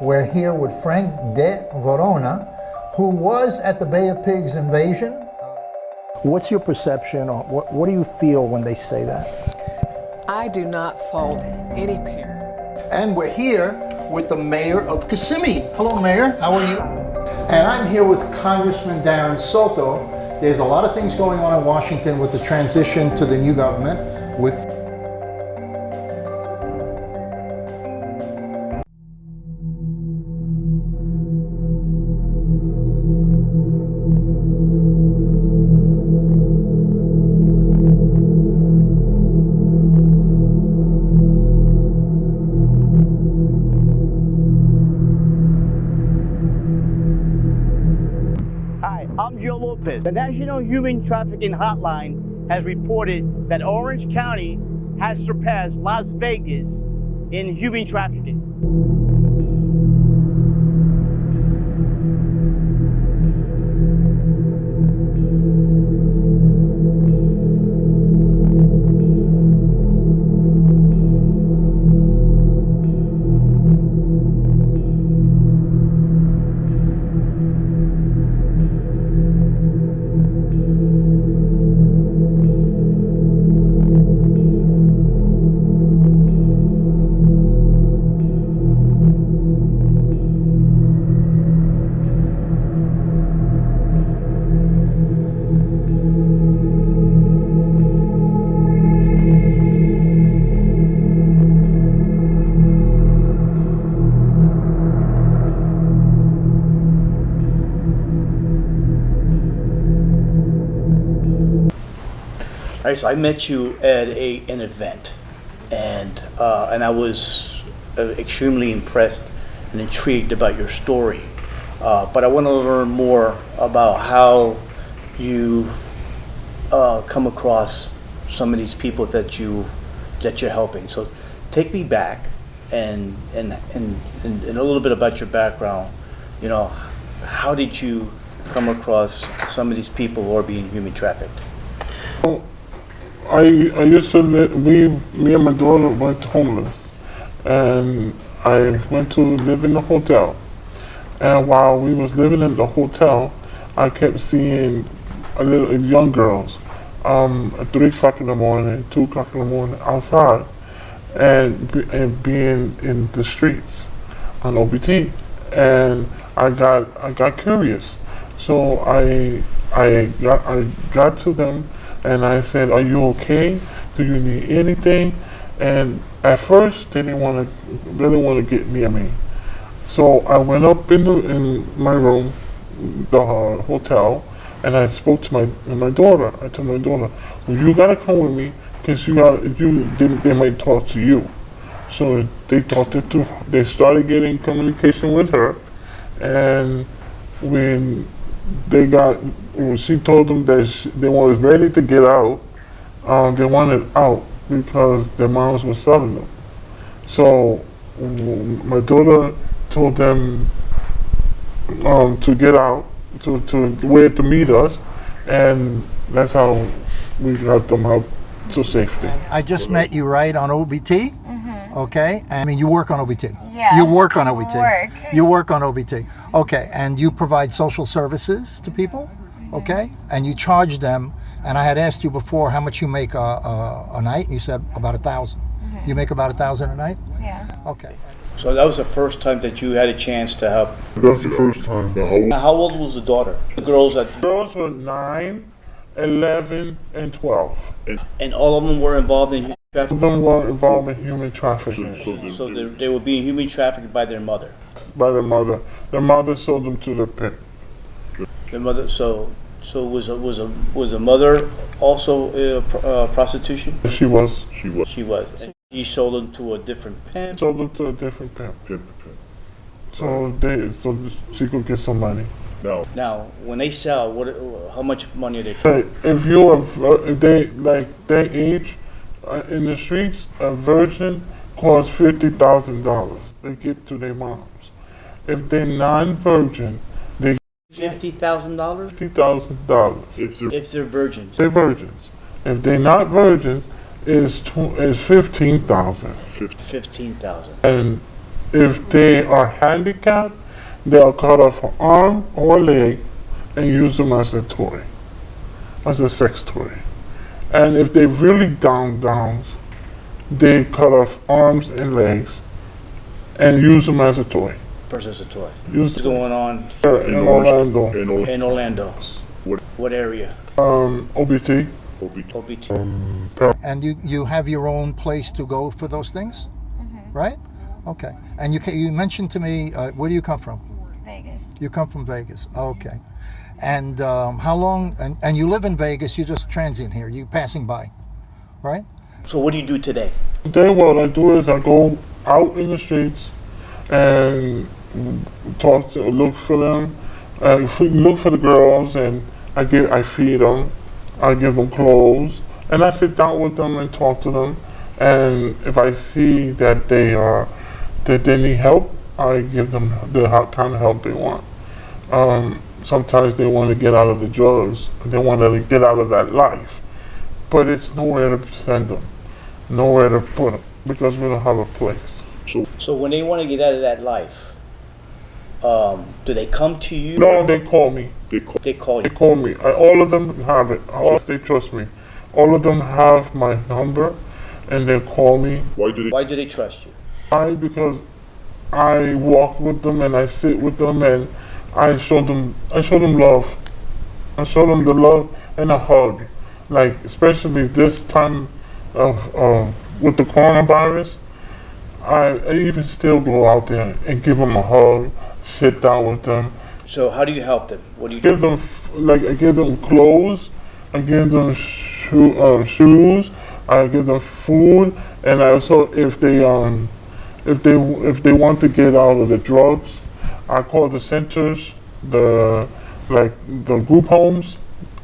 We're here with Frank de Verona, who was at the Bay of Pigs invasion. What's your perception, or what do you feel when they say that? I do not fault any parent. And we're here with the mayor of Kissimmee. Hello, Mayor. How are you? And I'm here with Congressman Darren Soto. There's a lot of things going on in Washington with the transition to the new government with I'm Joe Lopez. The National Human Trafficking Hotline has reported that Orange County has surpassed Las Vegas in human trafficking. All right, so I met you at an event, and I was extremely impressed and intrigued about your story. But I want to learn more about how you've come across some of these people that you're helping. So take me back and a little bit about your background. You know, how did you come across some of these people who are being human trafficked? Well, I used to live, me and my daughter went homeless, and I went to live in the hotel. And while we was living in the hotel, I kept seeing young girls at 3 o'clock in the morning, 2 o'clock in the morning outside, and being in the streets on OBT. And I got curious, so I got to them. And I said, "Are you okay? Do you need anything?" And at first, they didn't want to get near me. So I went up in my room, the hotel, and I spoke to my daughter. I told my daughter, "Well, you gotta come with me, because they might talk to you." So they started getting communication with her, and when she told them that they were ready to get out. They wanted out because their moms were selling them. So my daughter told them to get out, to where to meet us, and that's how we got them out to safety. I just met you right on OBT. Okay, I mean, you work on OBT. Yeah. You work on OBT. Work. You work on OBT. Okay, and you provide social services to people. Okay, and you charge them. And I had asked you before how much you make a night. And you said about 1,000. You make about 1,000 a night. Yeah. Okay. So that was the first time that you had a chance to help. That's the first time. Now, how old was the daughter? The girls Girls were 9, 11, and 12. and all of them were involved in human All of trafficking. them were involved in human trafficking So they were being human trafficked by their mother. by their mother. Their mother sold them to the pit. The mother. So was a mother also prostitution? She was. She was. And he sold them to a different pimp. Sold them to a different pimp. So she could get some money. Now, when they sell, how much money are they? Hey, if they age in the streets, a virgin costs $50,000. They give to their moms. If they're non-virgin, they $50,000 $50,000. if they're virgins. They're virgins. If they're not virgins, is $15,000. $15,000. And if they are handicapped, they'll cut off an arm or a leg and use them as a toy, as a sex toy. And if they really down, they cut off arms and legs and use them as a toy. Versus a toy. Use What's going on in Orlando. in Orlando? What area? OBT. OBT. And you have your own place to go for those things, right? Okay. And you mentioned to me, where do you come from? Vegas. You come from Vegas. Okay. And how long? And you live in Vegas. You're just transient here. You passing by, right? So what do you do today? Today, what I do is I go out in the streets and look for them, look for the girls, and I feed them, I give them clothes, and I sit down with them and talk to them. And if I see that they need help, I give them the kind of help they want. Sometimes they want to get out of the drugs, they want to get out of that life, but it's nowhere to send them, nowhere to put them, because we don't have a place. So when they want to get out of that life, do they come to you? No, they call me. They call you. They call me. All of them have it. They trust me. All of them have my number, and they call me. Why do they trust you? Why? Because I walk with them and I sit with them and I show them love. I show them the love and a hug. Like, especially this time of with the coronavirus, I even still go out there and give them a hug, sit down with them. So how do you help them? What do you Give them, I give them clothes, I give them shoes, I give them food, and I also, if they want to get out of the drugs, I call the centers, the group homes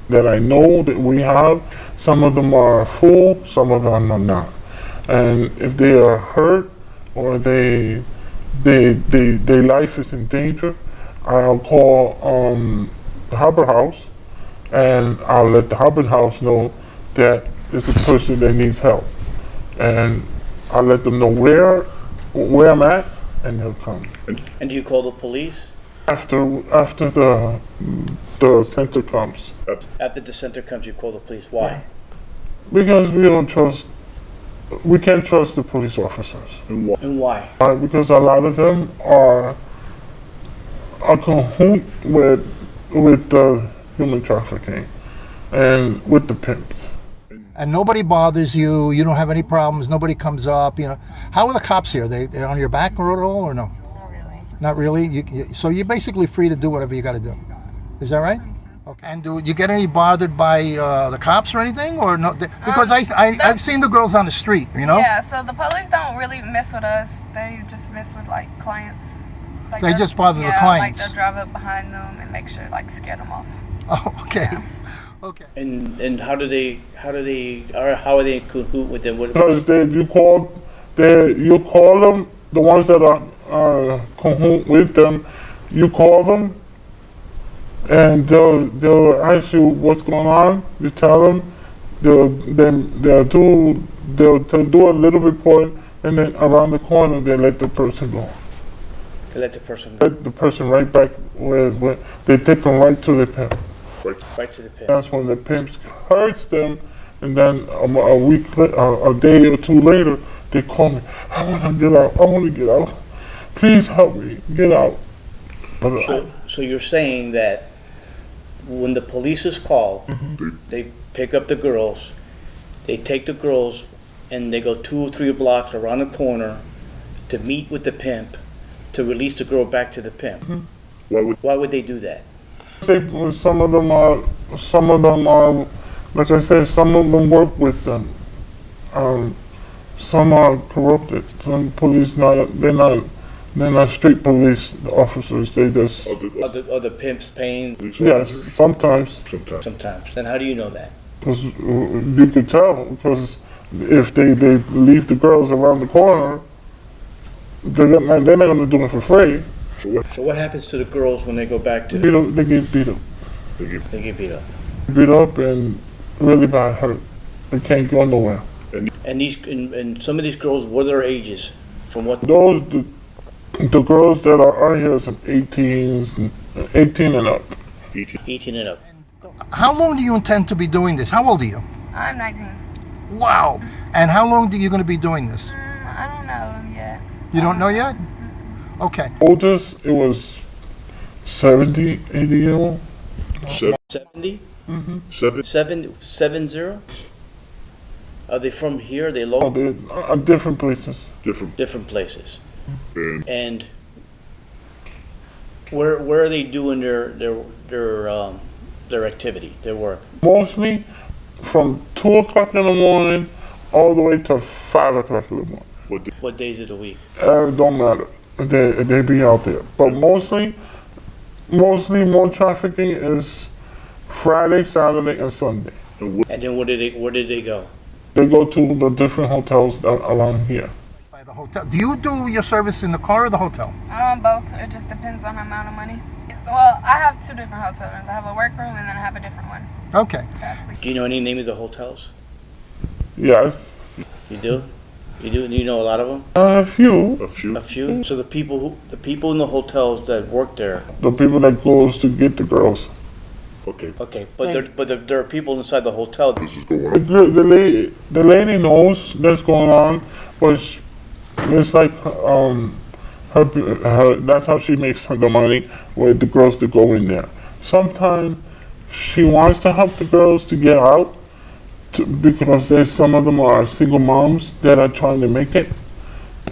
that I know that we have. Some of them are full, some of them are not. And if they are hurt or their life is in danger, I'll call the Hubbard House, and I'll let the Hubbard House know that there's a person that needs help, and I'll let them know where I'm at, and they'll come. And do you call the police? After the center comes, After the center comes, you call the police. Why? because we can't trust the police officers. And why? Because a lot of them are cahoot with the human trafficking and with the pimps. And nobody bothers you. You don't have any problems. Nobody comes up. How are the cops here? They're on your back at all, or no? Not really. Not really. So you're basically free to do whatever you got to do. Is that right? Okay. And do you get any bothered by the cops or anything, or no? Because I've seen the girls on the street. Yeah, so the police don't really mess with us. They just mess with like clients. Like They just bother the clients. Like they'll drive up behind them and make sure, like, scare them off. Oh, okay. Yeah. Okay. And how are they in cahoot with them? Because you call them, the ones that are cahoot with them, you call them, and they'll ask you what's going on. You tell them, they'll do a little report, and then around the corner they let the person go. They let the person go. Let the person right back where they take them right to the pimp. Right to the pimp. That's when the pimp hurts them, and then a day or two later, they call me. I want to get out. I want to get out. Please help me get out. But, So you're saying that when the police is called, they pick up the girls, they take the girls, and they go 2 or 3 blocks around the corner to meet with the pimp to release the girl back to the pimp. Why would they do that? some of them are, like I said, some of them work with them. Some are corrupted. Some police they're not street police officers. They just Are the pimps paying? yes, sometimes. Sometimes. Then how do you know that? Because you can tell, because if they leave the girls around the corner, they're not going to do it for free. So what happens to the girls when they go back to? They get beat up. They get beat up. Beat up and really bad hurt. They can't go nowhere. And some of these girls, what are their ages? From what? Those The girls that are out here is 18 and up. 18 and up. How long do you intend to be doing this? How old are you? I'm 19. Wow. And how long are you going to be doing this? I don't know yet. You don't know yet? Okay. Oldest, it was 70, 80 year old. 70? Mm-hmm. 70? Are they from here? Are they Oh, local? they're different places. Different places. And where are they doing their activity, their work? Mostly from 2 o'clock in the morning all the way to 5 o'clock in the morning. What days of the week? It don't matter. They be out there. But mostly more trafficking is Friday, Saturday, and Sunday. And then where did they go? They go to the different hotels around here. By the hotel. Do you do your service in the car or the hotel? Both. It just depends on the amount of money. So, well, I have 2 different hotel rooms. I have a workroom and then I have a different one. Okay. Do you know any name of the hotels? Yes. You do? You do? You know a lot of them? A few. A few? So the people in the hotels that work there. The people that goes to get the girls. Okay, but there are people inside the hotel. The lady knows that's going on, but it's like her that's how she makes the money with the girls to go in there. Sometimes she wants to help the girls to get out because there's some of them are single moms that are trying to make it.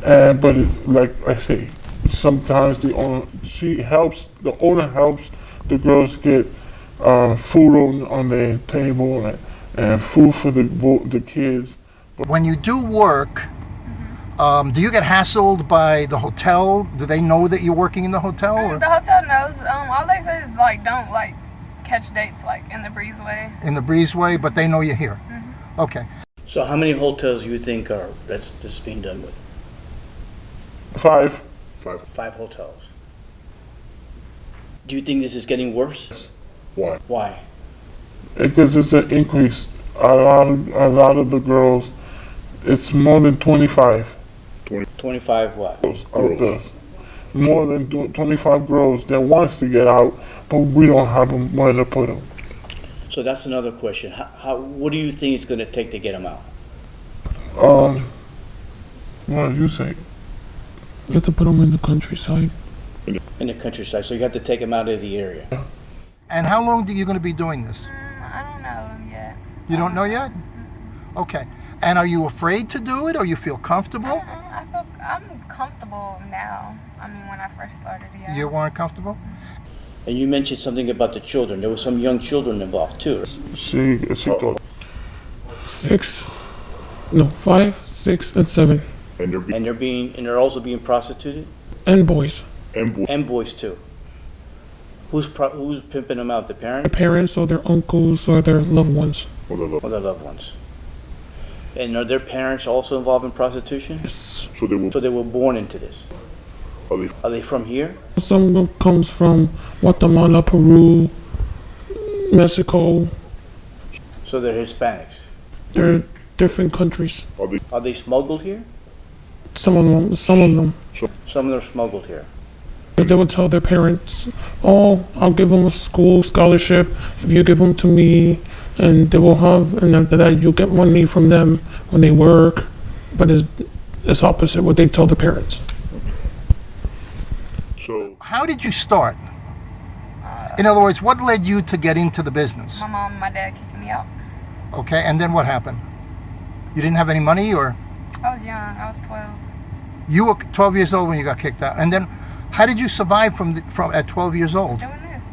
But like I say, sometimes the owner helps the girls get food on their table and food for the kids. When you do work, do you get hassled by the hotel? Do they know that you're working in the hotel? Or? The hotel knows. All they say is don't catch dates in the breezeway. In the breezeway, but they know you're here. Okay. So how many hotels do you think that's this being done with? 5. 5 hotels. Do you think this is getting worse? Why? Because it's an increase. A lot of the girls, it's more than 25. 25 what? Out there. More than 25 girls that wants to get out, but we don't have them where to put them. So that's another question. What do you think it's going to take to get them out? What do you say? You have to put them in the countryside. In the countryside, so you have to take them out of the area. And how long are you going to be doing this? I don't know yet. You don't know yet? Okay. And are you afraid to do it, or you feel comfortable? I'm comfortable now. I mean, when I first started, yeah. You weren't comfortable? And you mentioned something about the children. There were some young children involved too. She thought 5, 6, and 7. And they're also being prostituted. And boys. And boys too. Who's pimping them out? The Their parents? parents or their uncles or their loved ones. Or their loved ones. And are their parents also involved in prostitution? Yes. So they were born into this. Are they from here? Some of them comes from Guatemala, Peru, Mexico. So they're Hispanics. They're different countries. Are they smuggled here? Some of them. Some of them are smuggled here. They would tell their parents, "Oh, I'll give them a school scholarship if you give them to me," and they will have, and after that, you get money from them when they work. But it's opposite what they tell the parents. So how did you start? In other words, what led you to get into the business? My mom and my dad kicking me out. Okay, and then what happened? You didn't have any money, or? I was young. I was 12. You were 12 years old when you got kicked out, and then how did you survive from at 12 years old? Doing this.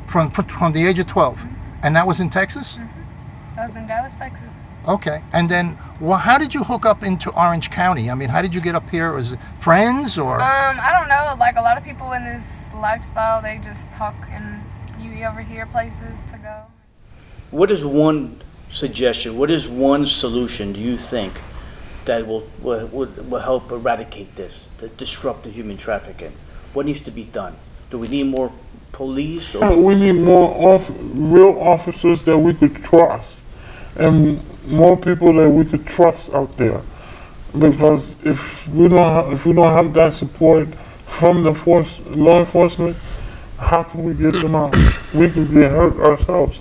From the age of 12, and that was in Texas? I was in Dallas, Texas. Okay, and then how did you hook up into Orange County? I mean, how did you get up here? Was it friends or? I don't know. Like a lot of people in this lifestyle, they just talk and you ever hear places to go. What is one suggestion? What is one solution do you think that will help eradicate this, to disrupt the human trafficking? What needs to be done? Do we need more police? We need more real officers that we could trust, and more people that we could trust out there. Because if we don't have that support from the law enforcement, how can we get them out? We can get hurt ourselves.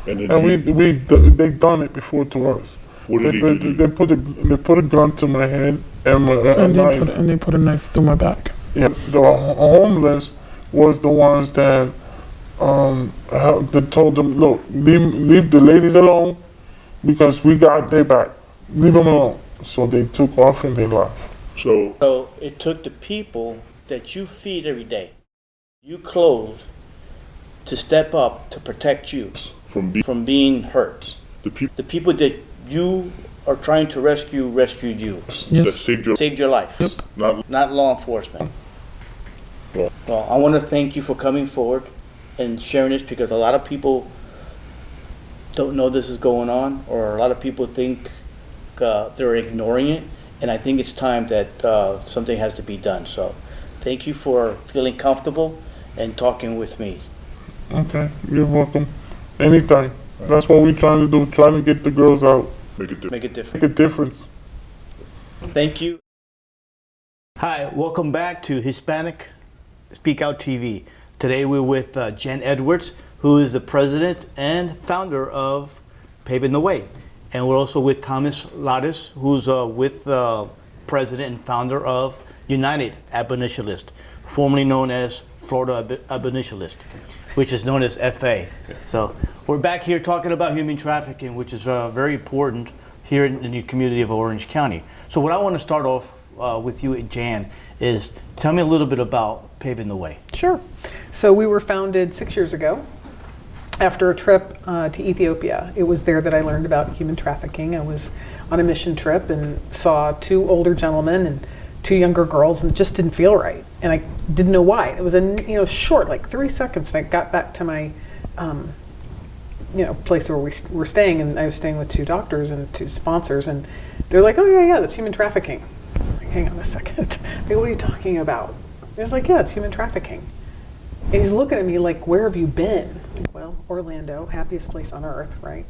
And then And they done it before to us. what did he do to you? They put a gun to my head and a And knife. they put a knife through my back. Yeah, the homeless was the ones that that told them, look, leave the ladies alone because we got their back. Leave them alone. So they took off and they left. So, So it took the people that you feed every day, you clothe, to step up to protect you from being hurt. the people The people that you are trying to rescue rescued you, that Yes. saved your life, not not law enforcement. Well- Well, I want to thank you for coming forward and sharing this, because a lot of people don't know this is going on, or a lot of people think they're ignoring it, and I think it's time that something has to be done. So thank you for feeling comfortable and talking with me. Okay, you're welcome. Anytime. That's what we're trying to do, trying to get the girls out. make it different. Make it different. Make a difference. Thank you. Hi, welcome back to Hispanic Speak Out TV. Today we're with Jen Edwards, who is the president and founder of Paving the Way. And we're also with Thomas Lattis, who's with the president and founder of United Abolitionist, formerly known as Florida Abolitionist, which is known as FA. So we're back here talking about human trafficking, which is very important here in the community of Orange County. So what I want to start off with you, Jan, is tell me a little bit about Paving the Way. Sure. So we were founded 6 years ago after a trip to Ethiopia. It was there that I learned about human trafficking. I was on a mission trip and saw 2 older gentlemen and 2 younger girls, and it just didn't feel right. And I didn't know why. It was short, like 3 seconds. And I got back to my place where we were staying, and I was staying with 2 doctors and 2 sponsors, and they're like, "Oh yeah, that's human trafficking." I'm like, hang on a second. Like, what are you talking about? He was like, "Yeah, it's human trafficking." And he's looking at me like, "Where have you been?" Like, well, Orlando, happiest place on earth, right?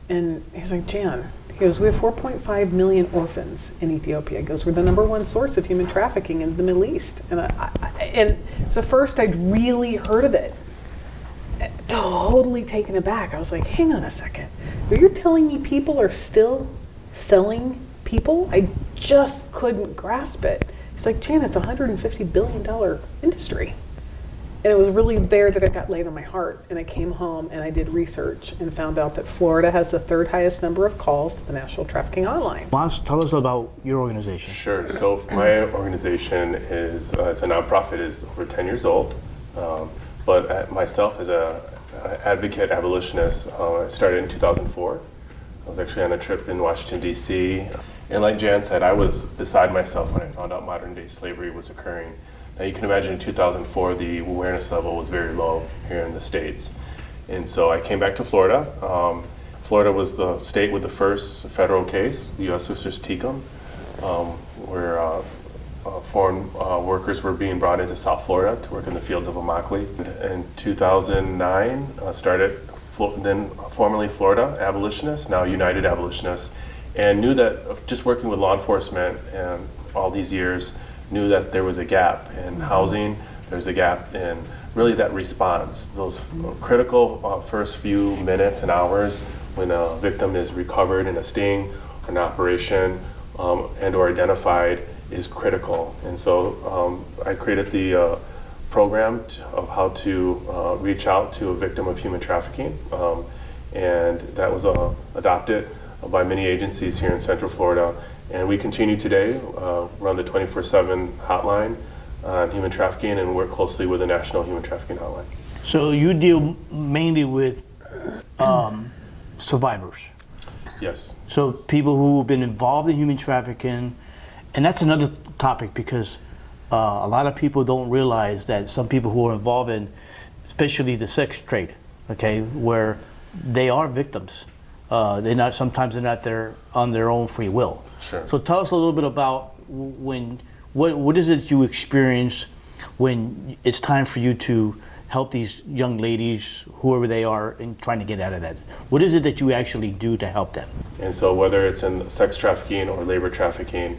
And he's like, "Jan," he goes, "we have 4.5 million orphans in Ethiopia." He goes, "We're the #1 source of human trafficking in the Middle East." And and it's the first I'd really heard of it. Totally taken aback. I was like, hang on a second. You're telling me people are still selling people? I just couldn't grasp it. He's like, "Jan, it's a $150 billion industry." And it was really there that it got laid on my heart. And I came home and I did research and found out that Florida has the 3rd highest number of calls to the National Trafficking Hotline. Miles, tell us about your organization. Sure. So my organization is it's a nonprofit, is over 10 years old. But myself as a advocate abolitionist, I started in 2004. I was actually on a trip in Washington, D.C. And like Jan said, I was beside myself when I found out modern day slavery was occurring. Now you can imagine in 2004, the awareness level was very low here in the States. And so I came back to Florida. Florida was the state with the first federal case, the U.S. versus Tecum, where foreign workers were being brought into South Florida to work in the fields of Immokalee. In 2009, started then formerly Florida Abolitionists, now United Abolitionists, and knew that just working with law enforcement and all these years, knew that there was a gap in housing, there's a gap in really that response, those critical first few minutes and hours when a victim is recovered in a sting, an operation, and or identified is critical. And so I created the program of how to reach out to a victim of human trafficking. And that was adopted by many agencies here in Central Florida. And we continue today, run the 24/7 hotline on human trafficking and work closely with the National Human Trafficking Hotline. So you deal mainly with survivors. Yes. So people who have been involved in human trafficking, and that's another topic because a lot of people don't realize that some people who are involved in, especially the sex trade, okay, where they are victims. Sometimes they're not there on their own free will. Sure. So tell us a little bit about what is it you experience when it's time for you to help these young ladies, whoever they are, in trying to get out of that? What is it that you actually do to help them? And so whether it's in sex trafficking or labor trafficking,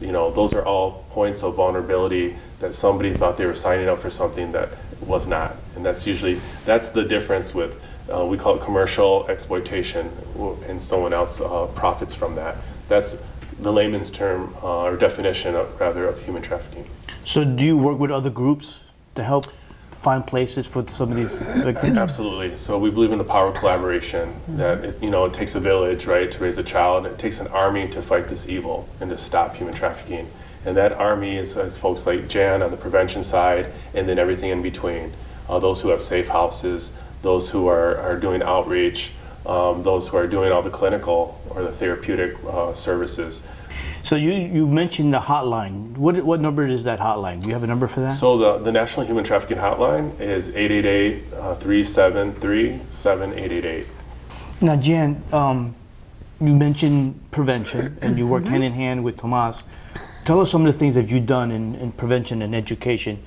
those are all points of vulnerability that somebody thought they were signing up for something that was not. And that's the difference with, we call it commercial exploitation, and someone else profits from that. That's the layman's term, or definition of human trafficking. So do you work with other groups to help find places for some of these victims? Absolutely. So we believe in the power of collaboration, that it takes a village, right, to raise a child. It takes an army to fight this evil and to stop human trafficking. And that army is folks like Jan on the prevention side, and then everything in between. Those who have safe houses, those who are doing outreach, those who are doing all the clinical or the therapeutic services. So you mentioned the hotline. What number is that hotline? Do you have a number for that? So the National Human Trafficking Hotline is 888-373-7888. Now, Jan, you mentioned prevention, and you work hand in hand with Tomas. Tell us some of the things that you've done in prevention and education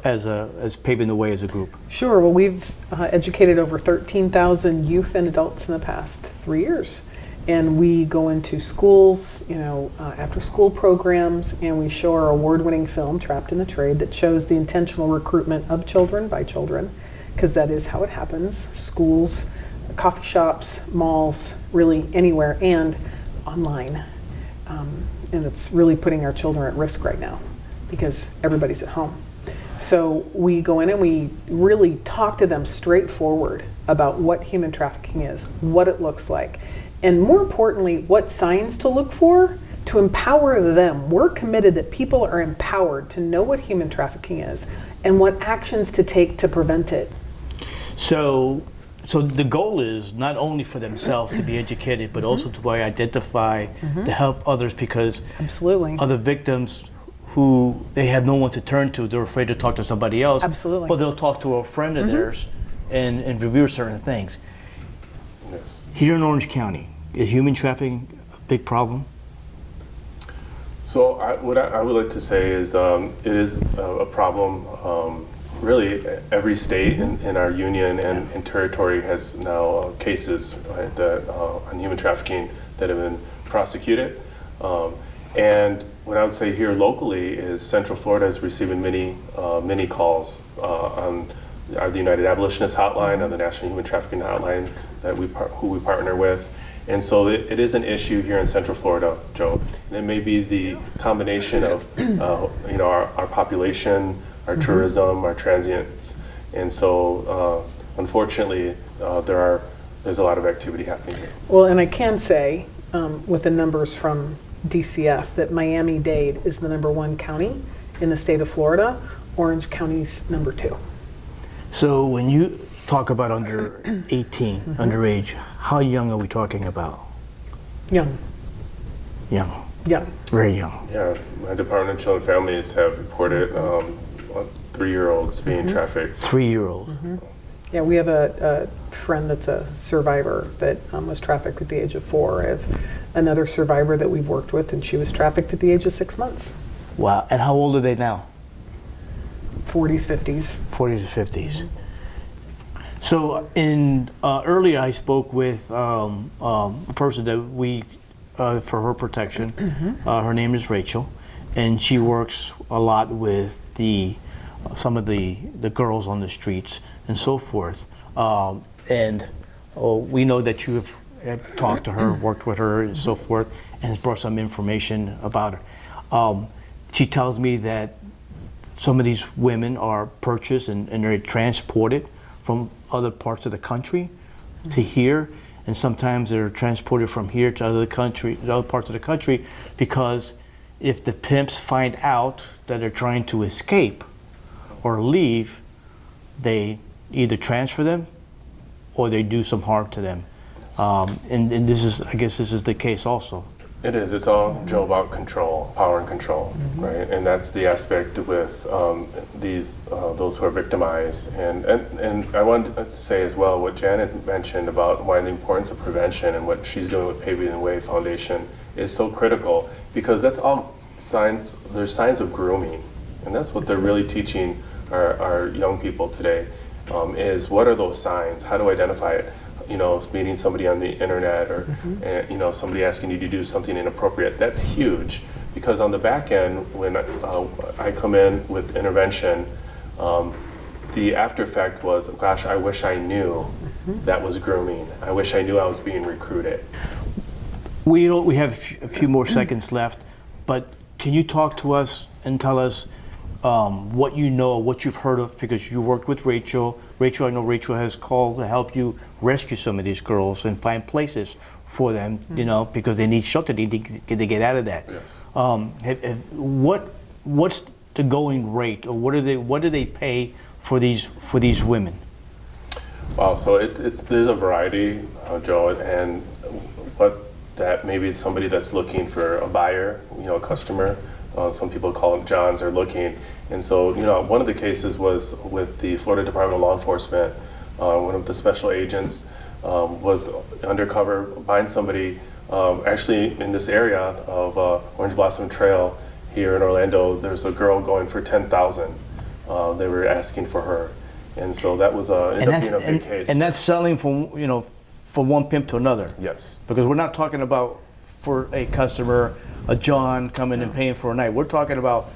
as paving the way as a group. Sure. Well, we've educated over 13,000 youth and adults in the past 3 years. And we go into schools, after school programs, and we show our award-winning film, Trapped in the Trade, that shows the intentional recruitment of children by children, because that is how it happens. Schools, coffee shops, malls, really anywhere, and online. And it's really putting our children at risk right now because everybody's at home. So we go in and we really talk to them straightforward about what human trafficking is, what it looks like, and more importantly, what signs to look for to empower them. We're committed that people are empowered to know what human trafficking is and what actions to take to prevent it. So the goal is not only for themselves to be educated, but also to identify, to help others, because Absolutely. other victims who they have no one to turn to, they're afraid to talk to somebody else. Absolutely. But they'll talk to a friend of theirs and review certain things. Yes. Here in Orange County, is human trafficking a big problem? So what I would like to say is it is a problem. Really, every state in our union and territory has now cases, right, on human trafficking that have been prosecuted. And what I would say here locally is Central Florida is receiving many calls on the United Abolitionist Hotline, on the National Human Trafficking Hotline who we partner with. And so it is an issue here in Central Florida, Joe. And it may be the combination of our population, our tourism, our transients, and so unfortunately there's a lot of activity happening here. Well, and I can say with the numbers from DCF that Miami-Dade is the #1 county in the state of Florida. Orange County's #2. So when you talk about under 18, underage, how young are we talking about? Young. Young, Young. very young. Yeah, my Department of Children and Families have reported 3-year-olds being trafficked. 3-year-old. Yeah, we have a friend that's a survivor that was trafficked at the age of 4. I have another survivor that we've worked with, and she was trafficked at the age of 6 months. Wow, and how old are they now? 40s, 50s. 40s to 50s. So earlier I spoke with a person that we, for her protection, her name is Rachel, and she works a lot with some of the girls on the streets and so forth. And we know that you have talked to her, worked with her and so forth, and has brought some information about her. She tells me that some of these women are purchased and they're transported from other parts of the country to here, and sometimes they're transported from here to other parts of the country, because if the pimps find out that they're trying to escape or leave, they either transfer them or they do some harm to them. And this is, I guess this is the case also. It is. It's all, Joe, about control, power and control, right? And that's the aspect with those who are victimized. And I wanted to say as well what Janet mentioned about why the importance of prevention and what she's doing with Paving the Way Foundation is so critical, because that's all signs. There's signs of grooming, and that's what they're really teaching our young people today. Is what are those signs? How to identify it? Meeting somebody on the internet or somebody asking you to do something inappropriate. That's huge, because on the back end, when I come in with intervention, the after effect was, gosh, I wish I knew that was grooming. I wish I knew I was being recruited. We have a few more seconds left, but can you talk to us and tell us what you know, what you've heard of, because you worked with Rachel. Rachel, I know Rachel has called to help you rescue some of these girls and find places for them, you know, because they need shelter, they need to get out of that. Yes. What's the going rate, or what do they pay for these women? Wow, so there's a variety, Joe, and what that maybe it's somebody that's looking for a buyer, you know, a customer. Some people call it Johns are looking, and so you know, one of the cases was with the Florida Department of Law Enforcement. One of the special agents was undercover buying somebody actually in this area of Orange Blossom Trail here in Orlando. There's a girl going for $10,000. They were asking for her, and so that was ended up being a big case. And that's selling from from one pimp to another. Yes. Because we're not talking about for a customer, a John coming and paying for a night. We're talking about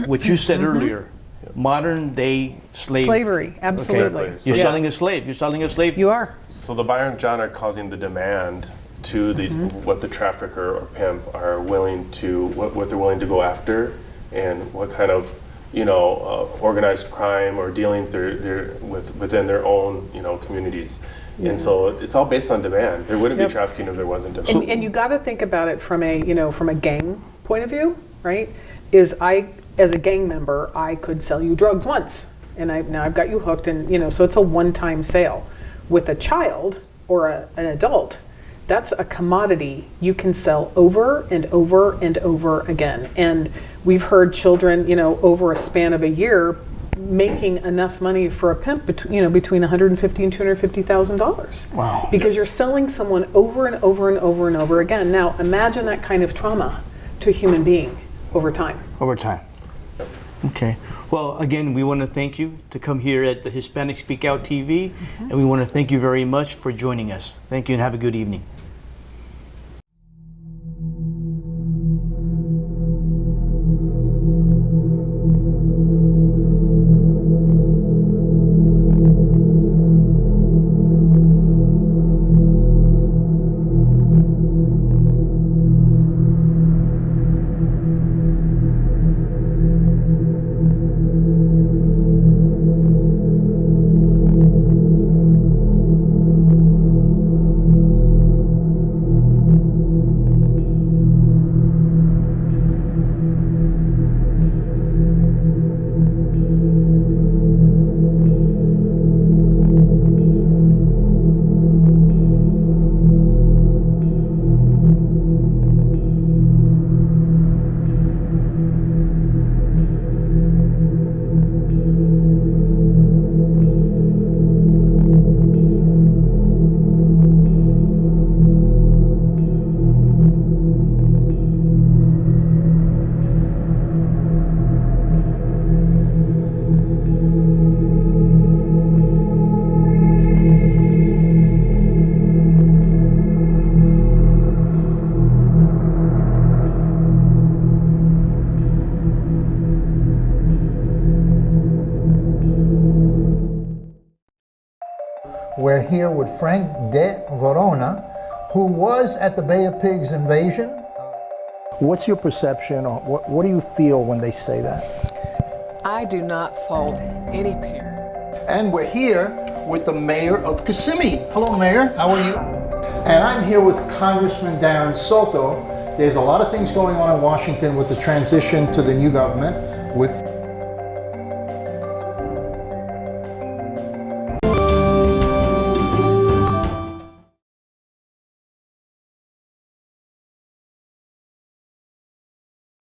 what you said earlier, modern day Slavery, absolutely. Exactly. You're Yes. selling a slave. You're selling a slave. You are. So the buyer and John are causing the demand to the what the trafficker or pimp are willing to what they're willing to go after, and what kind of organized crime or dealings they're within their own communities. And so it's all based on demand. There wouldn't be trafficking if there wasn't demand. And you got to think about it from a gang point of view, right? Is as a gang member, I could sell you drugs once, and now I've got you hooked, and so it's a one-time sale. With a child or an adult, that's a commodity you can sell over and over and over again. And we've heard children, over a span of a year, making enough money for a pimp between $150,000 and $250,000. Wow. Because you're selling someone over and over and over and over again. Now imagine that kind of trauma to a human being over time. Over time. Okay. Well, again, we want to thank you to come here at the Hispanic Speak Out TV, and we want to thank you very much for joining us. Thank you and have a good evening. We're here with Frank de Verona, who was at the Bay of Pigs invasion. What's your perception, or what do you feel when they say that? I do not fault any parent. And we're here with the mayor of Kissimmee. Hello, Mayor. How are you? And I'm here with Congressman Darren Soto. There's a lot of things going on in Washington with the transition to the new government, with